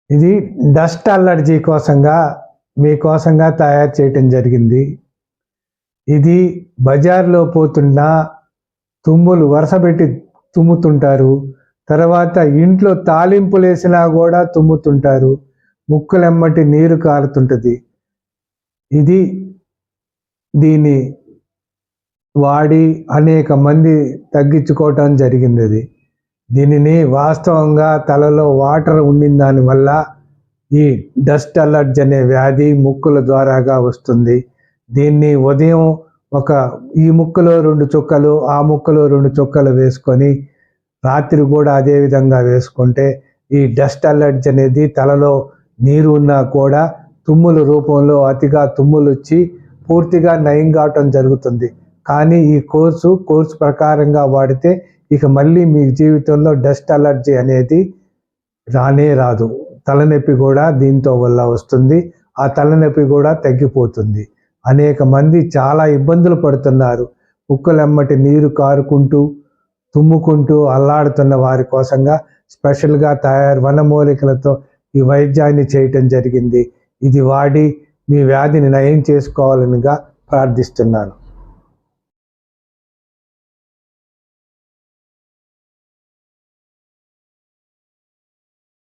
ఇది dust allergy మీకోసంగా తయారు చేయటం జరిగింది. ఇది బజార్లో పోతున్న తుమ్ములు వరుసపెట్టి తుమ్ముతుంటారు. తర్వాత ఇంట్లో తాలింపులేసినా కూడా తుమ్ముతుంటారు. ముక్కులెమ్మటి నీరు కారుతుంటుంది. దీన్ని వాడి అనేక మంది తగ్గించుకోవటం జరిగింది. దీనిని వాస్తవంగా తలలో వాటర్ ఉండిన దానివల్ల ఈ డస్ట్ అలర్జీ అనే వ్యాధి ముక్కుల ద్వారాగా వస్తుంది. దీన్ని ఉదయం ఈ ముక్కులో 2 చుక్కలు, ఆ ముక్కులో 2 చుక్కలు వేసుకొని రాత్రి కూడా అదే విధంగా వేసుకుంటే ఈ డస్ట్ అలర్జీ అనేది తలలో నీరు ఉన్నా కూడా తుమ్ముల రూపంలో అతిగా తుమ్ములు వచ్చి పూర్తిగా నయం కావటం జరుగుతుంది. కానీ ఈ కోర్సు ప్రకారంగా వాడితే ఇక మళ్ళీ మీ జీవితంలో డస్ట్ అలర్జీ అనేది రానే రాదు. తలనొప్పి కూడా దీంతో వల్ల వస్తుంది. ఆ తలనొప్పి కూడా తగ్గిపోతుంది. అనేక మంది చాలా ఇబ్బందులు పడుతున్నారు. ముక్కులెమ్మటి నీరు కారుకుంటూ తుమ్ముకుంటూ అల్లాడుతున్న వారి కోసంగా స్పెషల్గా వనమూలికలతో ఈ వైద్యాన్ని చేయటం జరిగింది. ఇది వాడి మీ వ్యాధిని నయం చేసుకోవాలనిగా ప్రార్థిస్తున్నాను.